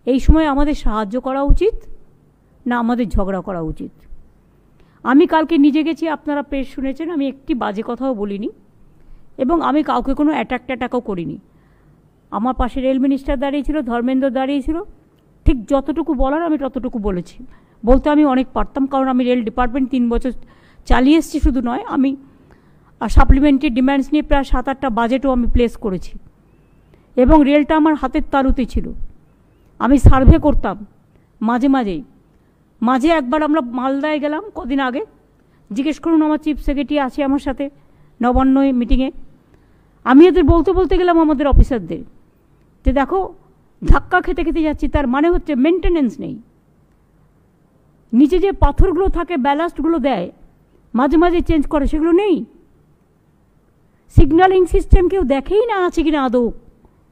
এই সময় আমাদের সাহায্য করা উচিত না আমাদের ঝগড়া করা উচিত? আমি কালকে নিজে গেছি, আপনারা প্রেস শুনেছেন, আমি একটি বাজে কথাও বলিনি এবং আমি কাউকে কোনো অ্যাটাকও করিনি। আমার পাশে রেল মিনিস্টার দাঁড়িয়েছিল, ধর্মেন্দ্র দাঁড়িয়েছিল, ঠিক যতটুকু বলার আমি ততটুকু বলেছি। বলতে আমি অনেক পারতাম, কারণ আমি রেল ডিপার্টমেন্ট 3 বছর চালিয়ে এসেছি। শুধু নয়, আমি সাপ্লিমেন্টারি ডিম্যান্ডস নিয়ে প্রায় 7-8টা বাজেটও আমি প্লেস করেছি এবং রেলটা আমার হাতের তালুতে ছিল। আমি সার্ভে করতাম মাঝে একবার আমরা মালদায় গেলাম কদিন আগে, জিজ্ঞেস করুন আমার চিফ সেক্রেটারি আছে আমার সাথে নবান্ন মিটিংয়ে। আমি এদের বলতে গেলাম আমাদের অফিসারদের যে দেখো ধাক্কা খেতে খেতে যাচ্ছি, তার মানে হচ্ছে মেনটেনেন্স নেই। নিচে যে পাথরগুলো থাকে, ব্যালাস্টগুলো দেয়, মাঝে চেঞ্জ করে, সেগুলো নেই। সিগন্যালিং সিস্টেম কেউ দেখেই না আছে কিনা, আদৌ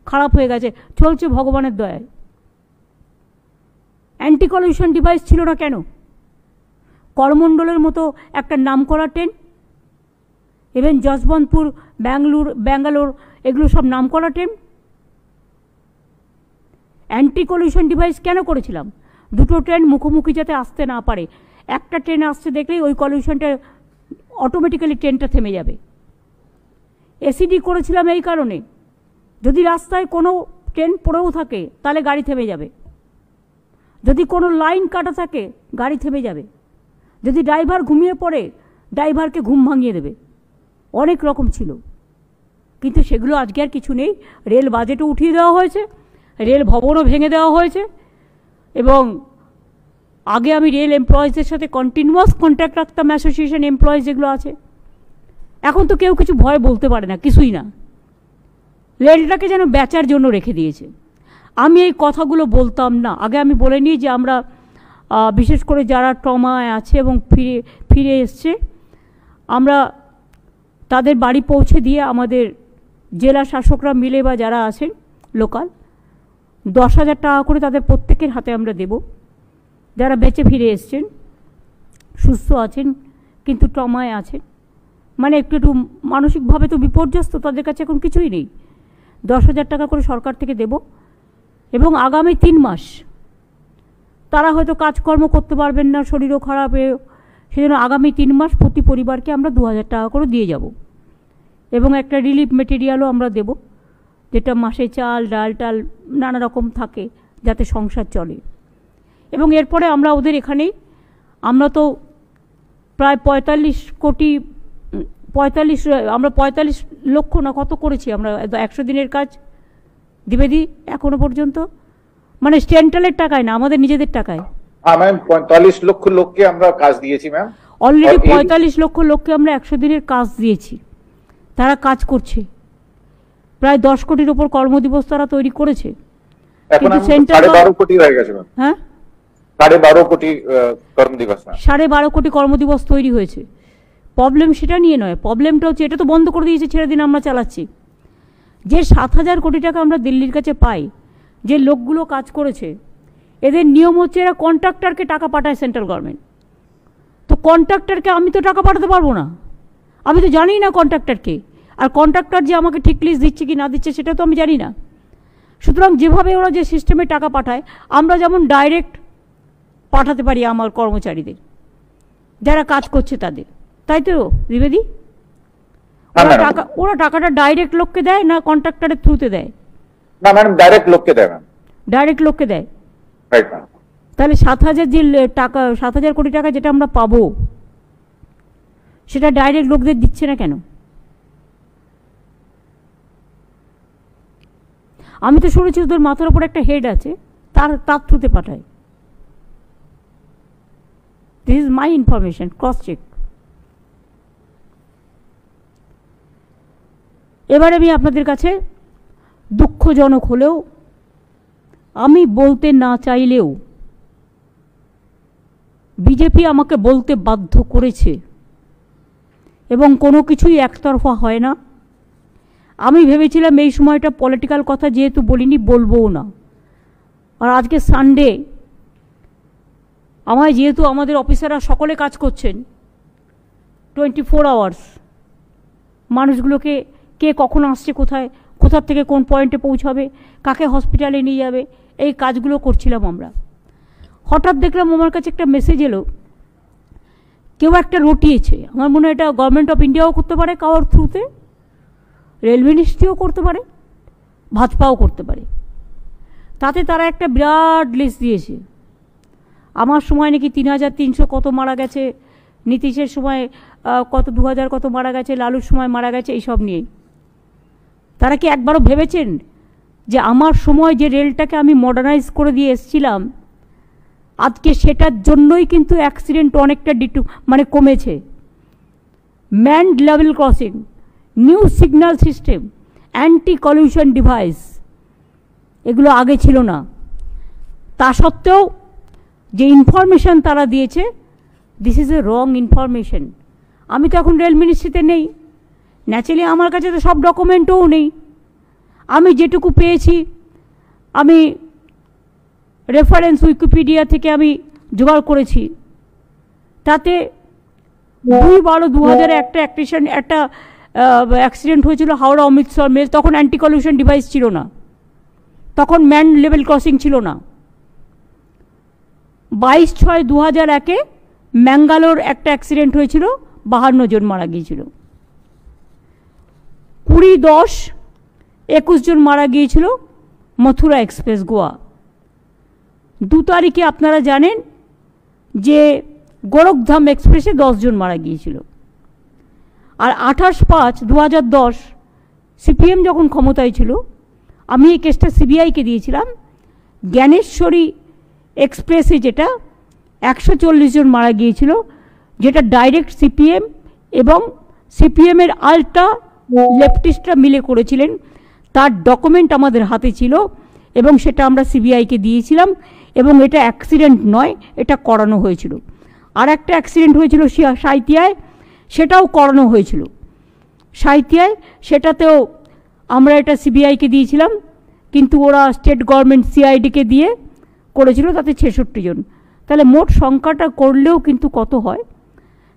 খারাপ হয়ে গেছে, চলছে ভগবানের দয়ায়। অ্যান্টি কলিউশন ডিভাইস ছিল না কেন? করমণ্ডলের মতো একটা নামকরা ট্রেন, ইভেন যশবন্তপুর, ব্যাঙ্গালোর, এগুলো সব নামকরা ট্রেন। অ্যান্টি কলিউশন ডিভাইস কেন করেছিলাম? দুটো ট্রেন মুখোমুখি যাতে আসতে না পারে। একটা ট্রেন আসছে দেখলেই ওই কলিউশনটা অটোমেটিক্যালি ট্রেনটা থেমে যাবে। এসিডি করেছিলাম এই কারণে, যদি রাস্তায় কোনো ট্রেন পড়েও থাকে তাহলে গাড়ি থেমে যাবে, যদি কোনো লাইন কাটা থাকে গাড়ি থেমে যাবে, যদি ড্রাইভার ঘুমিয়ে পড়ে ড্রাইভারকে ঘুম ভাঙিয়ে দেবে। অনেক রকম ছিল, কিন্তু সেগুলো আজকে আর কিছু নেই। রেল বাজেটও উঠিয়ে দেওয়া হয়েছে, রেল ভবনও ভেঙে দেওয়া হয়েছে এবং আগে আমি রেল এমপ্লয়িজদের সাথে কন্টিনিউয়াস কন্ট্যাক্ট রাখতাম, অ্যাসোসিয়েশন এমপ্লয়িজ যেগুলো আছে। এখন তো কেউ কিছু ভয় বলতে পারে না, কিছুই না। রেলটাকে যেন বেচার জন্য রেখে দিয়েছে। আমি এই কথাগুলো বলতাম না। আগে আমি বলে নিই যে আমরা বিশেষ করে যারা ট্রমায় আছে এবং ফিরে এসছে, আমরা তাদের বাড়ি পৌঁছে দিয়ে আমাদের জেলা শাসকরা মিলে বা যারা আছেন লোকাল 10,000 টাকা করে তাদের প্রত্যেকের হাতে আমরা দেব। যারা বেঁচে ফিরে এসছেন, সুস্থ আছেন কিন্তু ট্রমায় আছেন, মানে একটু মানসিকভাবে তো বিপর্যস্ত, তাদের কাছে এখন কিছুই নেই। 10,000 টাকা করে সরকার থেকে দেব এবং আগামী 3 মাস তারা হয়তো কাজকর্ম করতে পারবেন না, শরীরও খারাপ, সেজন্য আগামী 3 মাস প্রতি পরিবারকে আমরা 2,000 টাকা করে দিয়ে যাব এবং একটা রিলিফ মেটেরিয়ালও আমরা দেব, যেটা মাসে চাল ডাল নানা রকম থাকে যাতে সংসার চলে। এবং এরপরে আমরা ওদের এখানেই, আমরা তো প্রায় 45 লক্ষ না কত করেছি আমরা 100 দিনের কাজ দিবেদি এখনো পর্যন্ত, মানে সেন্ট্রালের টাকায় না, আমাদের নিজেদের টাকায়। হ্যাঁ ম্যাম, 45 লক্ষ লোককে আমরা কাজ দিয়েছি ম্যাম। অলরেডি 45 লক্ষ লোককে আমরা 100 দিনের কাজ দিয়েছি, তারা কাজ করছে। প্রায় 10 কোটির উপর কর্মদিবস তারা তৈরি করেছে। কিন্তু সেন্ট্রাল 12.5 কোটি হয়ে গেছে ম্যাম। হ্যাঁ, 12.5 কোটি কর্মদিবস, 12.5 কোটি কর্মদিবস তৈরি হয়েছে। প্রবলেম সেটা নিয়ে নয়, প্রবলেমটা হচ্ছে এটা তো বন্ধ করে দিয়েছে, ছেড়ে দিন আমরা চালাচ্ছি। যে 7,000 কোটি টাকা আমরা দিল্লির কাছে পাই, যে লোকগুলো কাজ করেছে, এদের নিয়ম হচ্ছে এরা কন্ট্রাক্টরকে টাকা পাঠায় সেন্ট্রাল গভর্নমেন্ট। তো কন্ট্রাক্টরকে আমি তো টাকা পাঠাতে পারবো না, আমি তো জানি না কন্ট্রাক্টরকে, আর কন্ট্রাক্টর যে আমাকে ঠিক লিস্ট দিচ্ছে কি না দিচ্ছে সেটা তো আমি জানি না। সুতরাং যেভাবে ওরা যে সিস্টেমে টাকা পাঠায়, আমরা যেমন ডাইরেক্ট পাঠাতে পারি আমার কর্মচারীদের যারা কাজ করছে তাদের, তাই তো দ্বিবেদী? ওরা টাকাটা ডাইরেক্ট লোককে দেয় না কন্ট্রাক্টরের থ্রুতে দেয়? না ম্যাডাম, ডাইরেক্ট লোককে দেয় ম্যাম। ডাইরেক্ট লোককে দেয়, রাইট ম্যাম। তাহলে 7,000 যে টাকা, 7,000 কোটি টাকা যেটা আমরা পাবো, সেটা ডাইরেক্ট লোকদের দিচ্ছে না কেন? আমি তো শুনেছি ওদের মাথার উপর একটা হেড আছে, তার থ্রুতে পাঠায়। This is my information, cross check. এবার আমি আপনাদের কাছে দুঃখজনক হলেও, আমি বলতে না চাইলেও বিজেপি আমাকে বলতে বাধ্য করেছে এবং কোনো কিছুই একতরফা হয় না। আমি ভেবেছিলাম এই সময়টা পলিটিক্যাল কথা যেহেতু বলিনি, বলবোও না। আর আজকে সানডে, আমায় যেহেতু আমাদের অফিসাররা সকলে কাজ করছেন 24 আওয়ার্স, মানুষগুলোকে কে কখন আসছে, কোথায় কোথা থেকে কোন পয়েন্টে পৌঁছাবে, কাকে হসপিটালে নিয়ে যাবে, এই কাজগুলো করছিলাম আমরা। হঠাৎ দেখলাম আমার কাছে একটা মেসেজ এলো, কেউ একটা রটিয়েছে। আমার মনে হয় এটা গভর্নমেন্ট অফ ইন্ডিয়াও করতে পারে, কারোর থ্রুতে রেল মিনিস্ট্রিও করতে পারে, ভাজপাও করতে পারে। তাতে তারা একটা বিরাট লিস্ট দিয়েছে। আমার সময় নাকি 3300 কত মারা গেছে, নীতিশের সময় কত 2000 কত মারা গেছে, লালুর সময় মারা গেছে, এইসব নিয়ে। তারা কি একবারও ভেবেছেন যে আমার সময় যে রেলটাকে আমি মডার্নাইজ করে দিয়ে এসেছিলাম, আজকে সেটার জন্যই কিন্তু অ্যাক্সিডেন্ট অনেকটা মানে কমেছে। Manned level crossing, new signal system, anti collision device, এগুলো আগে ছিল না। তা সত্ত্বেও যে ইনফরমেশন তারা দিয়েছে, this is a wrong information. আমি তো এখন রেল মিনিস্ট্রিতে নেই, ন্যাচারালি আমার কাছে তো সব ডকুমেন্টও নেই। আমি যেটুকু পেয়েছি আমি রেফারেন্স উইকিপিডিয়া থেকে আমি জোগাড় করেছি। তাতে 2/12/2000 একটা অ্যাক্সিডেন্ট হয়েছিল হাওড়া অমৃতসর মেল। তখন অ্যান্টি কলিউশন ডিভাইস ছিল না, তখন ম্যান লেভেল ক্রসিং ছিল না। 22/6/2001 ম্যাঙ্গালোর একটা অ্যাক্সিডেন্ট হয়েছিল, 52 জন মারা গিয়েছিল। 20/10/21 জন মারা গিয়েছিল মথুরা এক্সপ্রেস গোয়া। 2 তারিখে আপনারা জানেন যে গোরখধাম এক্সপ্রেসে 10 জন মারা গিয়েছিল। আর 28/5/2010 সিপিএম যখন ক্ষমতায় ছিল, আমি এই কেসটা সিবিআইকে দিয়েছিলাম। জ্ঞানেশ্বরী এক্সপ্রেসে যেটা 140 জন মারা গিয়েছিল, যেটা ডাইরেক্ট সিপিএম এবং সিপিএমের আলটা লেফটিস্টরা মিলে করেছিলেন। তার ডকুমেন্ট আমাদের হাতে ছিল এবং সেটা আমরা সিবিআইকে দিয়েছিলাম। এবং এটা অ্যাক্সিডেন্ট নয়, এটা করানো হয়েছিল। আর একটা অ্যাক্সিডেন্ট হয়েছিল সাঁইথিয়ায়, সেটাও করানো হয়েছিল সাঁইথিয়ায়। সেটাতেও আমরা এটা সিবিআইকে দিয়েছিলাম, কিন্তু ওরা স্টেট গভর্নমেন্ট সিআইডিকে দিয়ে করেছিল, তাতে 66 জন। তাহলে মোট সংখ্যাটা করলেও কিন্তু কত হয়?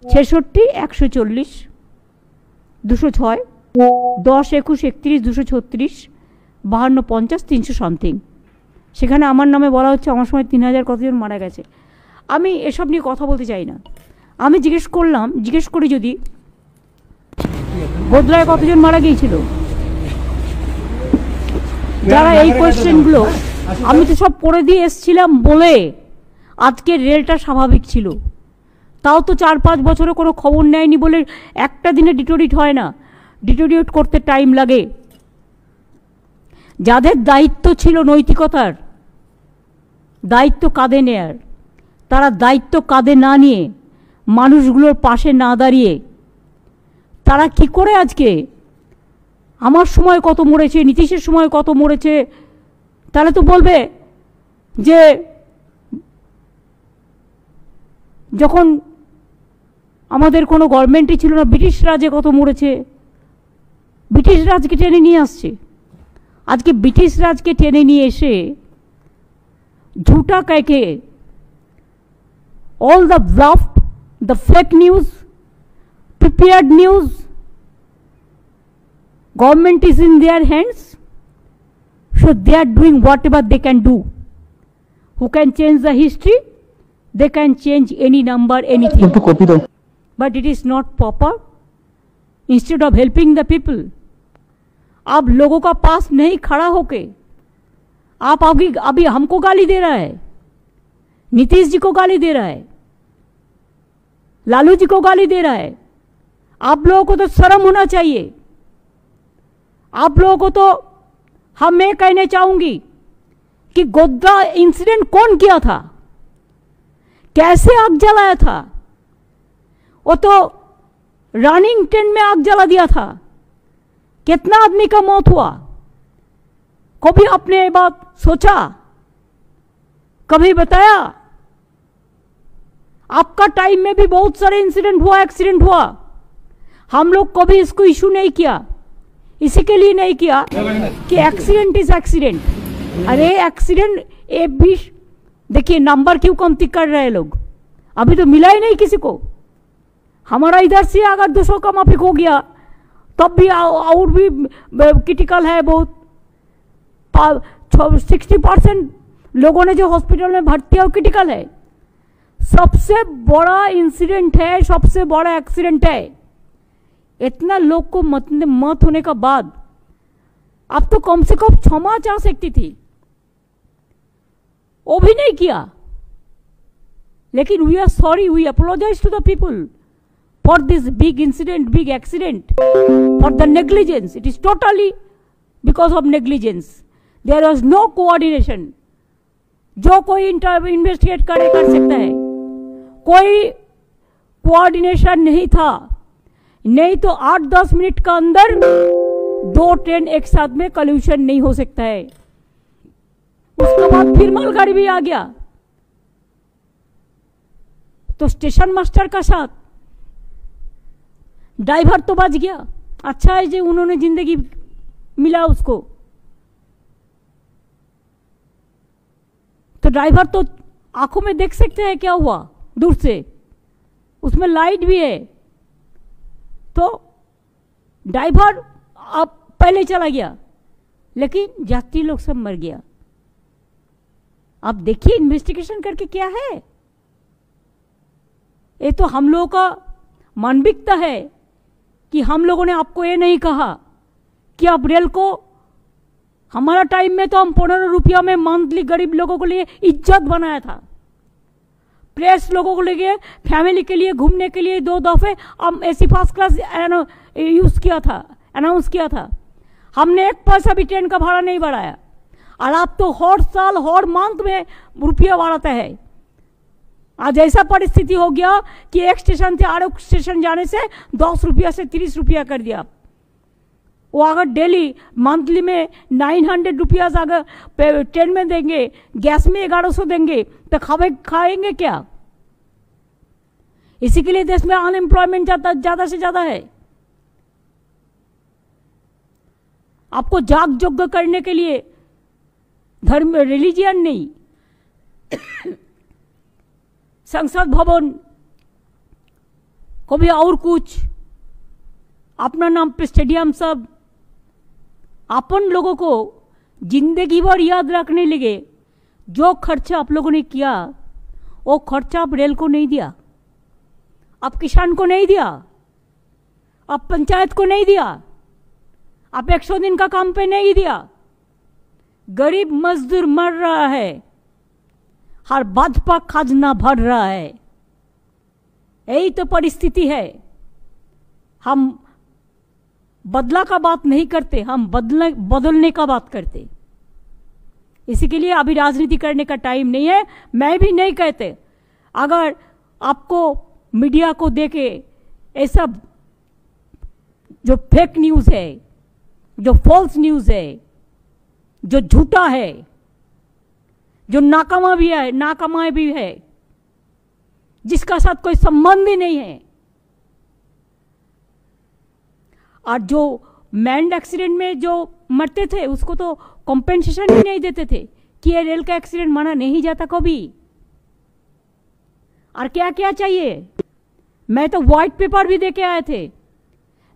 66, 140, 206, 10, 21, 31, 236, 52, 50, 300 সামথিং। সেখানে আমার নামে বলা হচ্ছে আমার সময় 3000 কতজন মারা গেছে। আমি এসব নিয়ে কথা বলতে চাই না। আমি জিজ্ঞেস করি যদি গোদরায় কতজন মারা গিয়েছিল, যারা এই কোয়েশ্চেনগুলো, আমি তো সব পড়ে দিয়ে এসছিলাম বলে আজকের রেলটা স্বাভাবিক ছিল। তাও তো 4-5 বছরে কোনো খবর নেয়নি বলে একটা দিনে ডিটোরিয়েট হয় না, ডিটোরিয়েট করতে টাইম লাগে। যাদের দায়িত্ব ছিল নৈতিকতার, দায়িত্ব কাঁধে নেয়ার, তারা দায়িত্ব কাঁধে না নিয়ে, মানুষগুলোর পাশে না দাঁড়িয়ে, তারা কি করে আজকে আমার সময় কত মরেছে, নীতিশের সময় কত মরেছে, তাহলে তো বলবে যে যখন আমাদের কোনো গভর্নমেন্টই ছিল না, ব্রিটিশ রাজে কত মরেছে। ব্রিটিশ রাজকে টেনে নিয়ে আসছে। আজকে ব্রিটিশ রাজকে টেনে নিয়ে এসে ঝুটা কাকে, all the bluff, the fake news, prepared news, government is in their hands, so they are doing whatever they can do. Who can change the history? They can change any number, anything. But it is not proper. Instead of helping the people, आप लोगों का पास नहीं खड़ा होके आप अभी हमको गाली दे रहा है, नीतीश जी को गाली दे रहा है, लालू जी को गाली दे रहा है। आप लोगों को तो शर्म होना चाहिए। आप लोगों को तो मैं कहना चाहूंगी कि गोद्रा इंसिडेंट कौन किया था, कैसे आग जलाया था? वो तो रनिंग ट्रेन में आग जला दिया था। कितना आदमी का मौत हुआ? कभी आपने ये बात सोचा? कभी बताया? आपका टाइम में भी बहुत सारे इंसिडेंट हुआ, एक्सीडेंट हुआ। हम लोग कभी इसको इशू नहीं किया, इसी के लिए नहीं किया कि एक्सीडेंट इज एक्सीडेंट। अरे एक्सीडेंट ये भी देखिए, नंबर क्यों कमती कर रहे हैं लोग? अभी तो मिला ही नहीं किसी को। हमारा इधर से अगर 200 का माफिक हो गया तब भी और भी क्रिटिकल है बहुत। 60% लोगों ने जो हॉस्पिटल में भर्ती है वो क्रिटिकल है। सबसे बड़ा इंसिडेंट है, सबसे बड़ा एक्सीडेंट है। इतना लोग को मौत होने का बाद अब तो कम से कम क्षमा चाह सकती थी, वो भी नहीं किया। लेकिन we are sorry, we apologise to the people for this big incident, big accident, for the negligence. It is totally because of negligence. There was no coordination. जो कोई इन्वेस्टिगेट कर सकता है, कोई कोऑर्डिनेशन नहीं था। नहीं तो 8-10 मिनट का अंदर 2 ट्रेन एक साथ में कल्यूशन नहीं हो सकता है। उसके बाद फिर मालगाड़ी भी आ गया, तो स्टेशन मास्टर का साथ ड्राइवर तो बच गया। अच्छा है जो उन्होंने जिंदगी मिला उसको। तो ड्राइवर तो आंखों में देख सकते हैं क्या हुआ दूर से, उसमें लाइट भी है। तो ड्राइवर अब पहले चला गया, लेकिन यात्री लोग सब मर गया। अब देखिए इन्वेस्टिगेशन करके क्या है। ये तो हम लोगों का मानविकता है कि हम लोगों ने आपको ये नहीं कहा कि आप रेल को, हमारा टाइम में तो हम 15 रुपया में मंथली गरीब लोगों के लिए इज्जत बनाया था। प्रेस लोगों को लिए, फैमिली के लिए, घूमने के लिए 2 दफे हम एसी फर्स्ट क्लास यूज किया था, अनाउंस किया था। हमने 1 पैसा भी ट्रेन का भाड़ा नहीं बढ़ाया। और आप तो हर साल हर मंथ में रुपया बढ़ाता है। आज ऐसा परिस्थिति हो गया कि एक स्टेशन से और स्टेशन जाने से 10 रुपया से 30 रुपया कर दिया। वो अगर डेली मंथली में 900 रुपया अगर ट्रेन में देंगे, गैस में 1100 देंगे, तो खाएंगे क्या? इसी के लिए देश में अनएम्प्लॉयमेंट ज्यादा से ज्यादा है। आपको जाग यज्ञ करने के लिए धर्म, रिलीजियन नहीं, संसद भवन कभी और कुछ, अपना नाम पे स्टेडियम, सब अपन लोगों को जिंदगी भर याद रखने लगे। जो खर्चा आप लोगों ने किया वो खर्चा आप रेल को नहीं दिया, आप किसान को नहीं दिया, आप पंचायत को नहीं दिया, आप 100 दिन का काम पे नहीं दिया। गरीब मजदूर मर रहा है, हर भाजपा खजाना भर रहा है। यही तो परिस्थिति है। हम बदला का बात नहीं करते, हम बदलने का बात करते। इसी के लिए अभी राजनीति करने का टाइम नहीं है। मैं भी नहीं कहते, अगर आपको मीडिया को देखे ऐसा जो फेक न्यूज है, जो फॉल्स न्यूज है, जो झूठा है, जो नाकामा भी है, जिसका साथ कोई संबंध ही नहीं है, और जो मैंड एक्सीडेंट में जो मरते थे उसको तो कॉम्पेंसेशन भी नहीं देते थे कि ये रेल का एक्सीडेंट माना नहीं जाता कभी। और क्या क्या चाहिए? मैं तो व्हाइट पेपर भी देके आए थे।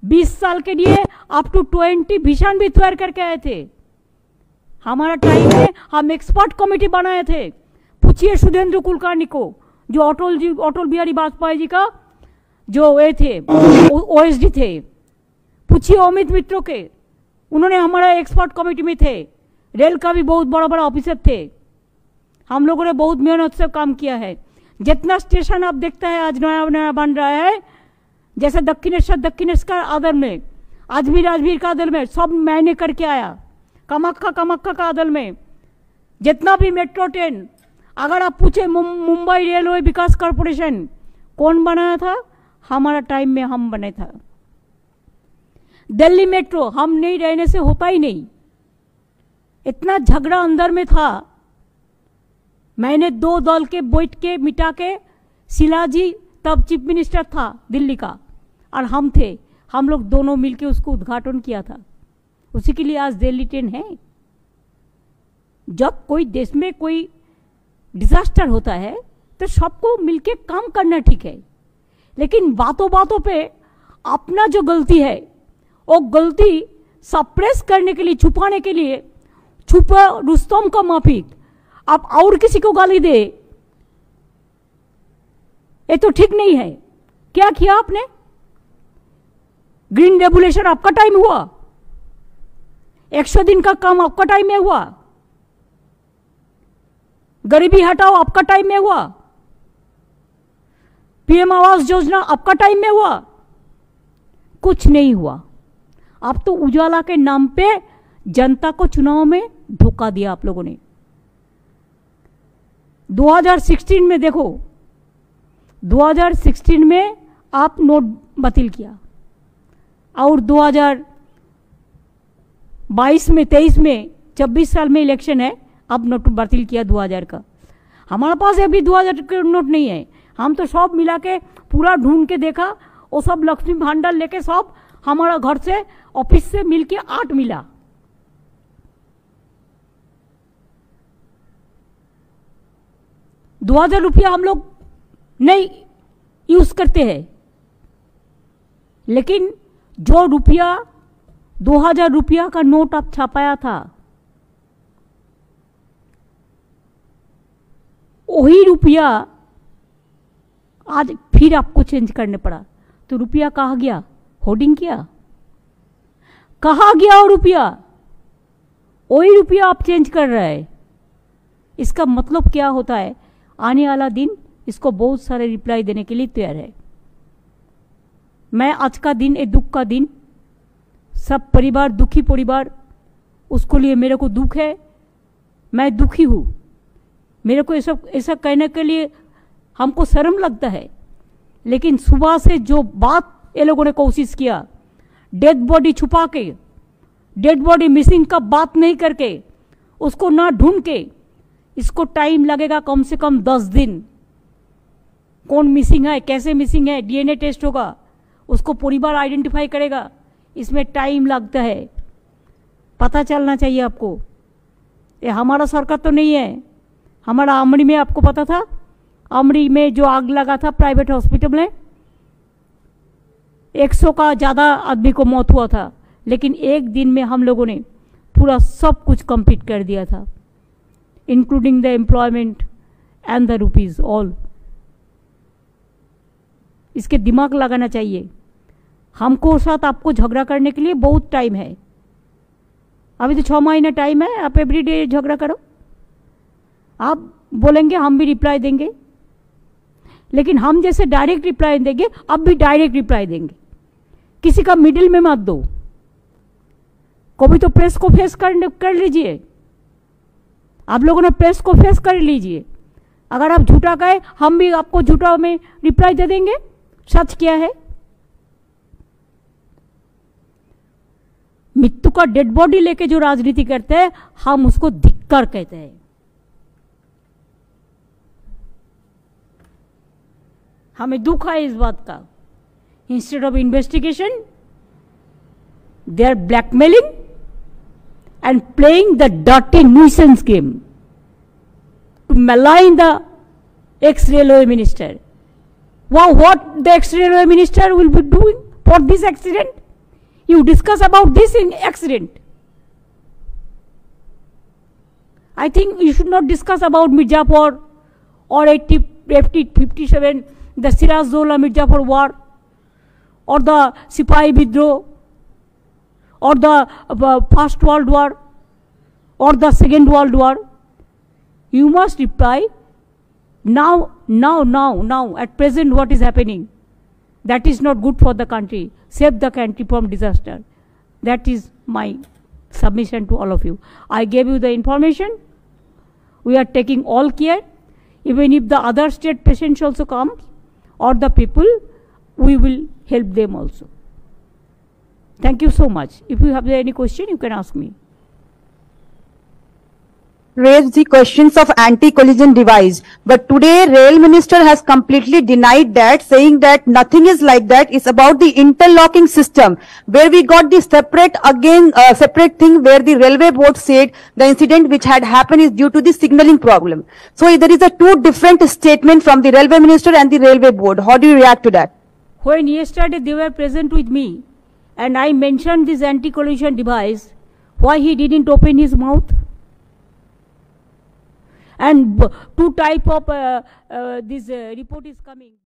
20 साल के लिए अप टू 20 विजन भी तैयार करके आए थे। हमारा टाइम में हम एक्सपर्ट कमेटी बनाए थे। पूछिए सुधेंद्र कुलकर्णी को, जो अटल बिहारी वाजपेयी जी का जो ये थे, ओएसडी थे। पूछिए अमित मित्रों के, उन्होंने हमारा एक्सपर्ट कमेटी में थे। रेल का भी बहुत बड़ा बड़ा ऑफिसर थे। हम लोगों ने बहुत मेहनत से काम किया है। जितना स्टेशन आप देखते हैं आज नया नया बन रहा है, जैसे दक्षिणेश्वर का आदर में, अजमेर का आदर में, सब मैंने करके आया। कामाख्या का आदर में जितना भी मेट्रो ट्रेन, अगर आप पूछे मुंबई रेलवे विकास कॉर्पोरेशन कौन बनाया था, हमारा टाइम में हम बने था। दिल्ली मेट्रो हम नहीं रहने से होता ही नहीं। इतना झगड़ा अंदर में था। मैंने 2 दल के बैठ के मिटा के, शिलाजी तब चीफ मिनिस्टर था दिल्ली का और हम थे, हम लोग दोनों मिलके उसको उद्घाटन किया था। उसी के लिए आज दिल्ली ट्रेन है। जब कोई देश में कोई डिजास्टर होता है तो सबको मिलके काम करना ठीक है, लेकिन बातों बातों पे अपना जो गलती है वो गलती सप्रेस करने के लिए, छुपाने के लिए, छुपा रुस्तम का माफिक आप और किसी को गाली दे, ये तो ठीक नहीं है। क्या किया आपने? ग्रीन रेवोल्यूशन आपका टाइम हुआ, 100 दिन का काम आपका टाइम में हुआ, गरीबी हटाओ आपका टाइम में हुआ, पीएम आवास योजना आपका टाइम में हुआ, कुछ नहीं हुआ। आप तो उजाला के नाम पे जनता को चुनाव में धोखा दिया आप लोगों ने। 2016 में देखो, 2016 में आप नोट बातिल किया और 2022 में, 23 में, 26 साल में इलेक्शन है, अब नोट बातिल किया 2000 का। हमारे पास अभी 2000 का नोट नहीं है, हम तो सब मिला के पूरा ढूंढ के देखा, वो सब लक्ष्मी भांडार लेके सब हमारा घर से ऑफिस से मिलके 8 मिला। ₹2000 हम लोग नहीं यूज करते हैं, लेकिन जो रुपया 2000 रुपया का नोट आप छापाया था, वही रुपया आज फिर आपको चेंज करने पड़ा। तो रुपया कहाँ गया? होर्डिंग किया? कहाँ गया वो रुपया? वही रुपया आप चेंज कर रहे हैं। इसका मतलब क्या होता है? आने वाला दिन इसको बहुत सारे रिप्लाई देने के लिए तैयार है। मैं आज का दिन, एक दुख का दिन, सब परिवार, दुखी परिवार, उसको लिए मेरे को दुख है, मैं दुखी हूं। मेरे को ऐसा कहने के लिए हमको शर्म लगता है, लेकिन सुबह से जो बात ये लोगों ने कोशिश किया, डेड बॉडी छुपा के, डेड बॉडी मिसिंग का बात नहीं करके, उसको ना ढूंढ के, इसको टाइम लगेगा कम से कम 10 दिन। कौन मिसिंग है, कैसे मिसिंग है, डीएनए टेस्ट होगा, उसको परिवार आइडेंटिफाई करेगा, इसमें टाइम लगता है। पता चलना चाहिए आपको। ये हमारा सरकार तो नहीं है। हमारा आमड़ी में आपको पता था, आमड़ी में जो आग लगा था प्राइवेट हॉस्पिटल में, 100 का ज़्यादा आदमी को मौत हुआ था, लेकिन एक दिन में हम लोगों ने पूरा सब कुछ कंप्लीट कर दिया था, including the employment and the rupees all. इसके दिमाग लगाना चाहिए। हमको साथ आपको झगड़ा करने के लिए बहुत टाइम है। अभी तो 6 महीना टाइम है, आप एवरीडे झगड़ा करो। आप बोलेंगे हम भी रिप्लाई देंगे, लेकिन हम जैसे डायरेक्ट रिप्लाई देंगे, अब भी डायरेक्ट रिप्लाई देंगे। किसी का मिडिल में मत दो। कभी तो प्रेस को फेस कर लीजिए। आप लोगों ने प्रेस को फेस कर लीजिए। अगर आप झूठा कहे, हम भी आपको झूठा में रिप्लाई दे देंगे। सच क्या है? मृत्यु का डेड बॉडी लेके जो राजनीति करते हैं, हम उसको धिक्कार कहते हैं। हमें दुख है इस बात का। Instead of investigation, they are blackmailing and playing the dirty nuisance game to malign the ex-railway minister. Wow, what the ex-railway minister will be doing for this accident? You discuss about this in accident. I think you should not discuss about Mirzapur or 57, the Siraj-Dowla Mirzapur war, or the Sipahi Bidroh, or the First World War, or the Second World War. You must reply now, at present what is happening. That is not good for the country. Save the country from disaster. That is my submission to all of you. I gave you the information. We are taking all care. Even if the other state patients also come, or the people, we will help them also. Thank you so much. If you have any question, you can ask me. Raised the questions of anti-collision device, but today Rail Minister has completely denied that, saying that nothing is like that. It's about the interlocking system, where we got the separate thing, where the Railway Board said the incident which had happened is due to the signalling problem. So there is a two different statement from the Railway Minister and the Railway Board. How do you react to that? When yesterday they were present with me, and I mentioned this anti-collision device, why he didn't open his mouth? And two type of this report is coming.